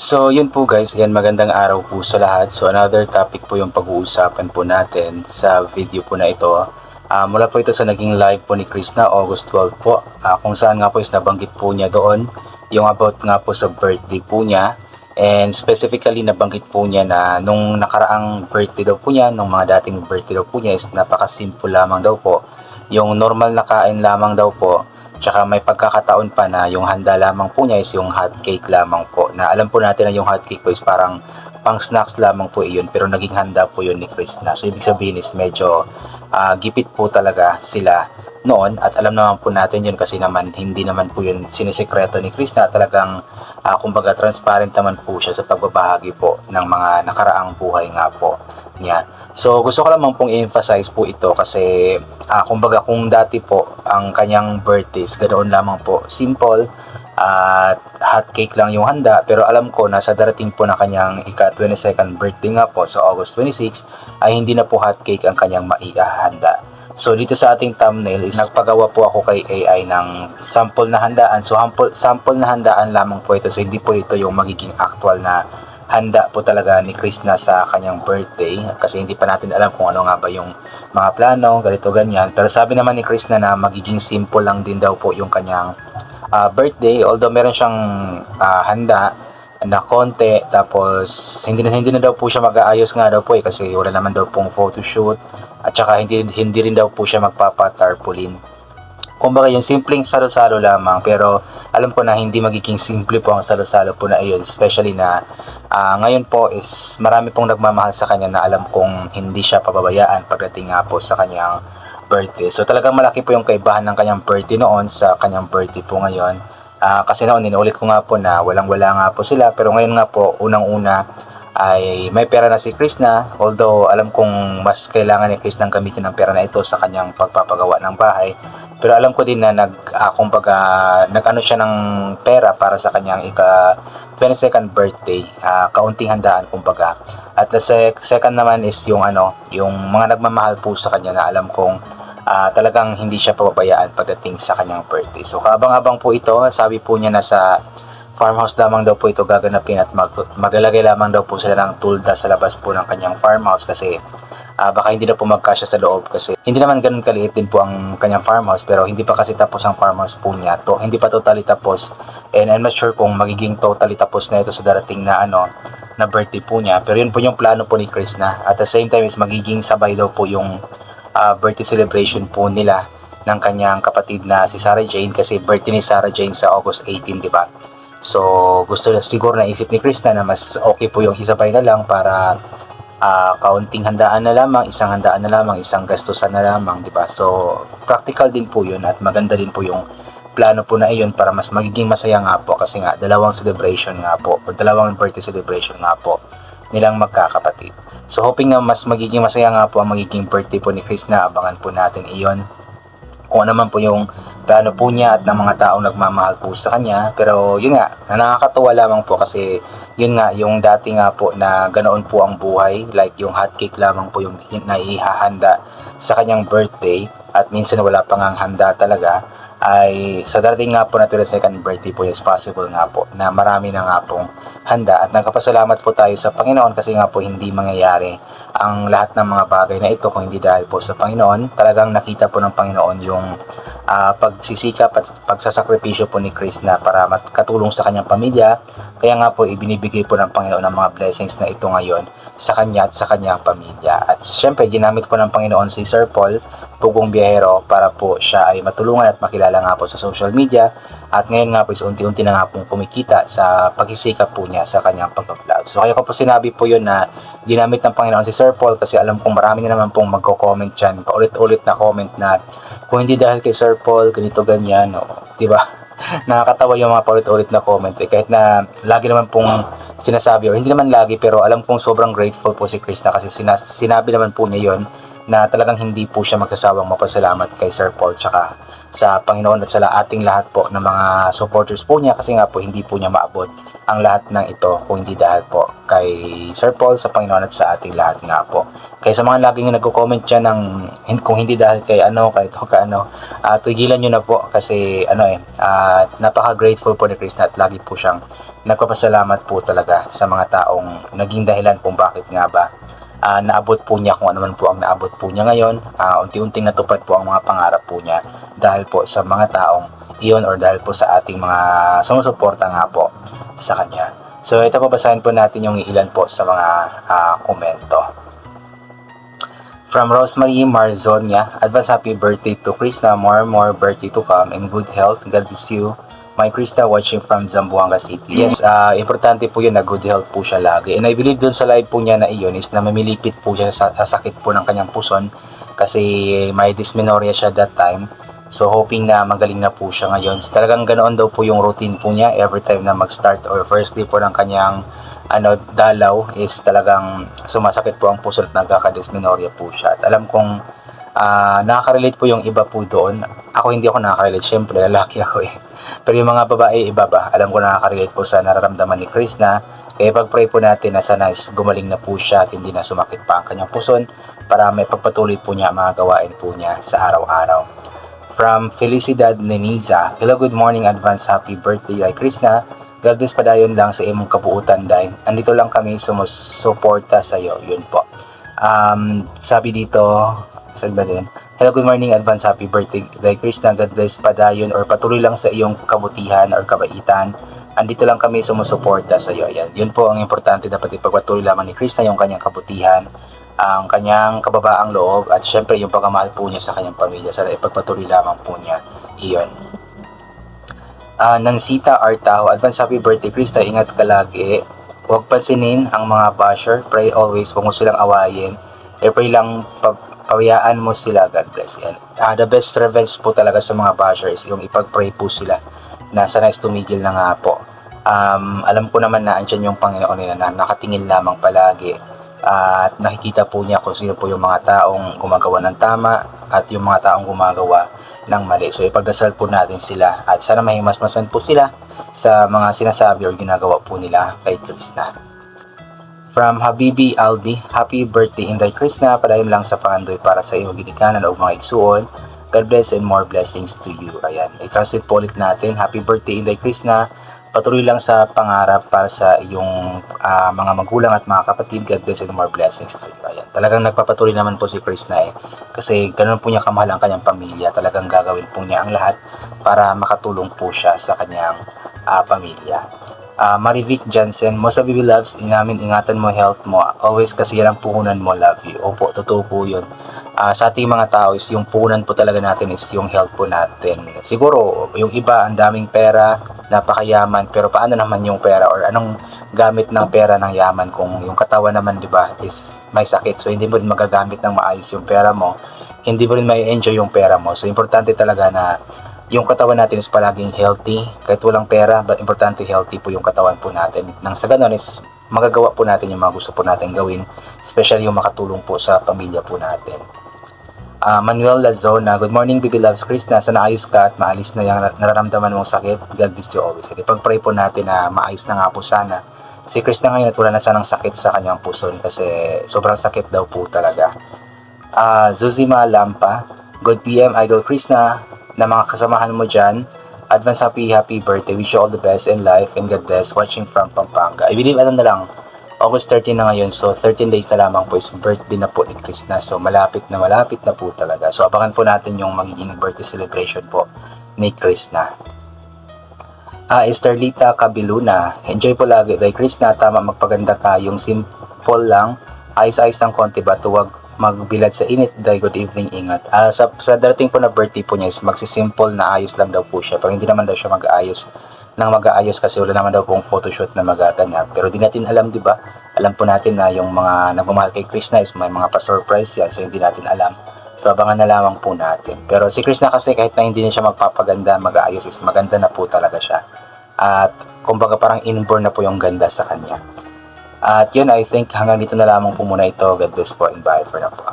So yun po guys, yan magandang araw po sa lahat. So another topic po yung pag-uusapan po natin sa video po na ito. Mula po ito sa naging live po ni Chris na August 12 po, kung saan nga po is nabanggit po niya doon yung about nga po sa birthday po niya. And specifically nabanggit po niya na nung nakaraang birthday daw po niya, nung mga dating birthday daw po niya is napaka-simple lamang daw po. Yung normal na kain lamang daw po. Tsaka may pagkakataon pa na yung handa lamang po niya is yung hot cake lamang po. Na alam po natin na yung hot cake po is parang pang snacks lamang po iyon, pero naging handa po yun ni Chris na. So ibig sabihin is medyo gipit po talaga sila noon, at alam naman po natin yun kasi naman hindi naman po yun sinisekreto ni Chris na talagang kumbaga transparent naman po siya sa pagbabahagi po ng mga nakaraang buhay nga po niya. So gusto ko lamang pong i-emphasize po ito kasi kumbaga kung dati po ang kanyang birthdays ganoon lamang po simple at hot cake lang yung handa, pero alam ko na sa darating po na kanyang ika-22nd birthday nga po sa August 26 ay hindi na po hot cake ang kanyang maihahanda. So dito sa ating thumbnail is nagpagawa po ako kay AI ng sample na handaan. So sample na handaan lamang po ito. So hindi po ito yung magiging actual na handa po talaga ni Chris na sa kanyang birthday. Kasi hindi pa natin alam kung ano nga ba yung mga plano, ganito ganyan. Pero sabi naman ni Chris na magiging simple lang din daw po yung kanyang birthday. Although meron siyang handa na konti, tapos hindi na daw po siya mag-aayos nga daw po kasi wala naman daw pong photoshoot, at saka hindi rin daw po siya magpapa-tarpaulin. Kumbaga yung simpleng salo-salo lamang, pero alam ko na hindi magiging simple po ang salo-salo po na iyon, especially na ngayon po is marami pong nagmamahal sa kanya na alam kong hindi siya pababayaan pagdating nga po sa kanyang birthday. So talagang malaki po yung kaibahan ng kanyang birthday noon sa kanyang birthday po ngayon. Kasi noon inuulit ko nga po na walang-wala nga po sila, pero ngayon nga po unang-una ay may pera na si Chris na, although alam kong mas kailangan ni Chris ng gamitin ng pera na ito sa kanyang pagpapagawa ng bahay, pero alam ko din na nag-ano siya ng pera para sa kanyang ika-22nd birthday, kaunting handaan kumbaga. At the second naman is yung mga nagmamahal po sa kanya na alam kong talagang hindi siya pababayaan pagdating sa kanyang birthday. So kaabang-abang po ito, sabi po niya na sa farmhouse lamang daw po ito gaganapin, at maglalagay lamang daw po sila ng tulda sa labas po ng kanyang farmhouse kasi baka hindi na po magkasya sa loob, kasi hindi naman ganun kaliit din po ang kanyang farmhouse, pero hindi pa kasi tapos ang farmhouse po niya. Hindi pa totally tapos, and I'm not sure kung magiging totally tapos na ito sa darating na na birthday po niya, pero yun po yung plano po ni Chris na. At the same time is magiging sabay daw po yung birthday celebration po nila ng kanyang kapatid na si Sarah Jane, kasi birthday ni Sarah Jane sa August 18, di ba? So gusto na siguro naisip ni Chris na mas okay po yung isabay na lang para kaunting handaan na lamang, isang handaan na lamang, isang gastusan na lamang, di ba? So practical din po yun, at maganda din po yung plano po na iyon para mas magiging masaya nga po, kasi nga dalawang celebration nga po, o dalawang birthday celebration nga po nilang magkakapatid. So hoping na mas magiging masaya nga po ang magiging birthday po ni Chris na. Abangan po natin iyon, kung ano man po yung plano po niya at ng mga taong nagmamahal po sa kanya. Pero yun nga, nakakatuwa lamang po kasi yun nga, yung dati nga po na ganoon po ang buhay, like yung hot cake lamang po yung naihahanda sa kanyang birthday, at minsan wala pang ang handa talaga, ay sa darating nga po na 22nd birthday po is possible nga po na marami na nga pong handa. At nagpapasalamat po tayo sa Panginoon kasi nga po hindi mangyayari ang lahat ng mga bagay na ito kung hindi dahil po sa Panginoon. Talagang nakita po ng Panginoon yung pagsisikap at pagsasakripisyo po ni Chris na para makatulong sa kanyang pamilya. Kaya nga po ibinibigay po ng Panginoon ng mga blessings na ito ngayon sa kanya at sa kanyang pamilya. At syempre ginamit po ng Panginoon si Sir Paul Pugong Biyahero para po siya ay matulungan at makilala nga po sa social media, at ngayon nga po is unti-unti na nga pong kumikita sa pagsisikap po niya sa kanyang pag-vlog. So kaya ko po sinabi po yun na ginamit ng Panginoon si Sir Paul, kasi alam kong marami na naman pong magko-comment dyan, paulit-ulit na comment na kung hindi dahil kay Sir Paul ganito ganyan, diba? Nakakatawa yung mga paulit-ulit na comment kahit na lagi naman pong sinasabi, o hindi naman lagi, pero alam kong sobrang grateful po si Chris na kasi sinabi naman po niya yon na talagang hindi po siya magsasawang mapasalamat kay Sir Paul tsaka sa Panginoon at sa ating lahat po ng mga supporters po niya, kasi nga po hindi po niya maabot ang lahat ng ito kung hindi dahil po kay Sir Paul, sa Panginoon at sa ating lahat nga po. Kaya sa mga laging nagko-comment siya ng kung hindi dahil kay tigilan nyo na po, kasi napaka-grateful po ni Chris at lagi po siyang nagpapasalamat po talaga sa mga taong naging dahilan kung bakit nga ba naabot po niya kung ano man po ang naabot po niya ngayon. Unti-unting natupad po ang mga pangarap po niya dahil po sa mga taong iyon, or dahil po sa ating mga sumusuporta nga po sa kanya. So ito po, basahin po natin yung ilan po sa mga komento. From Rosemary Marzonia, advance happy birthday to Krista, more birthday to come and good health. God bless you, my Krista, watching from Zamboanga City. Yes, importante po yun na good health po siya lagi. And I believe dun sa live po niya na iyon is na mamilipit po siya sa sakit po ng kanyang puson, kasi may dysmenorrhea siya that time. So hoping na magaling na po siya ngayon. So, talagang ganoon daw po yung routine po niya every time na mag-start or first day po ng kanyang dalaw is talagang sumasakit po ang puso at nagkaka-dysmenorrhea po siya. At alam kong nakaka-relate po yung iba po doon. Hindi ako nakaka-relate, syempre lalaki ako eh. Pero yung mga babae, iba ba? Alam ko nakaka-relate po sa nararamdaman ni Chris na. Kaya pag-pray po natin na sana gumaling na po siya at hindi na sumakit pa ang kanyang puson, para may pagpatuloy po niya mga gawain po niya sa araw-araw. From Felicidad Neniza, hello, good morning, advance happy birthday kay Krishna. God bless padayon lang sa imong kabuutan dahil andito lang kami sumusuporta sa iyo. Yun po. Sabi dito, saan ba din? Hello, good morning, advance happy birthday kay Krishna. God bless padayon or patuloy lang sa iyong kabutihan or kabaitan. Andito lang kami sumusuporta sa iyo. Yan. Yun po ang importante, dapat ipagpatuloy lamang ni Krishna yung kanyang kabutihan, ang kanyang kababaang loob, at syempre yung pagmamahal po niya sa kanyang pamilya. Sana ipagpatuloy lamang po niya iyon. Nansita Artaho, advance happy birthday Krista, ingat ka lagi, huwag pansinin ang mga basher, pray always, huwag mo silang awayin, pray lang, pawayaan mo sila, God bless. The best revenge po talaga sa mga basher is yung ipag-pray po sila na sana tumigil na nga po. Alam ko naman na andyan yung Panginoon nila na nakatingin lamang palagi, at nakikita po niya kung sino po yung mga taong gumagawa ng tama at yung mga taong gumagawa ng mali. So ipagdasal po natin sila at sana mahimasmasan po sila sa mga sinasabi o ginagawa po nila kay Krishna. From Habibi Albi, happy birthday Inday Krishna, padayon lang sa pangandoy para sa iyong ginikanan o mga igsuon. God bless and more blessings to you. Ayan, i-translate po ulit natin. Happy birthday Inday Krishna, patuloy lang sa pangarap para sa iyong mga magulang at mga kapatid. God bless and more blessings to you. Ayan. Talagang nagpapatuloy naman po si Krishna kasi ganoon po niya kamahal ang kanyang pamilya. Talagang gagawin po niya ang lahat para makatulong po siya sa kanyang pamilya. Marivic Jansen, most of you loves, inamin, ingatan mo, health mo. Always kasi yan ang puhunan mo, love you. Opo, totoo po yun. Sa ating mga tao is yung puhunan po talaga natin is yung health po natin. Siguro, yung iba, ang daming pera, napakayaman, pero paano naman yung pera or anong gamit ng pera ng yaman kung yung katawan naman, di ba, is may sakit. So, hindi mo rin magagamit ng maayos yung pera mo. Hindi mo rin may enjoy yung pera mo. So, importante talaga na yung katawan natin is palaging healthy. Kahit walang pera, but importante healthy po yung katawan po natin. Nang sa ganun is magagawa po natin yung mga gusto po natin gawin, especially yung makatulong po sa pamilya po natin. Manuel Lazona, good morning baby loves Krishna, sana ayos ka at maalis na yung nararamdaman mong sakit. God bless you always. Ipag-pray po natin na maayos na nga po sana si Krishna ngayon at wala na sanang sakit sa kanyang puso kasi sobrang sakit daw po talaga. Zuzima Lampa, good PM Idol Krishna, na mga kasamahan mo dyan, advance happy birthday, wish you all the best in life and God bless, watching from Pampanga. I believe na lang, August 13 na ngayon, so 13 days na lamang po is birthday na po ni Krishna, so malapit na po talaga. So abangan po natin yung magiging birthday celebration po ni Krishna. Esterlita Cabiluna, enjoy po lagi kay Krishna, tama magpaganda ka, yung simple lang, ayos-ayos ng konti ba, tuwag magbilad sa init. Good evening, ingat. Sa darating po na birthday po niya is magsisimple na ayos lang daw po siya, pero hindi naman daw siya mag-aayos kasi wala naman daw pong photoshoot na magaganap. Pero di natin alam, di ba? Alam po natin na yung mga nagmamahal kay Krishna is may mga pa-surprise yan, so hindi natin alam. So abangan na lamang po natin. Pero si Krishna kasi kahit na hindi na siya magpapaganda, mag-aayos is maganda na po talaga siya. At kumbaga parang inborn na po yung ganda sa kanya. At yun, I think hanggang dito na lamang po muna ito. God bless po and bye for now po.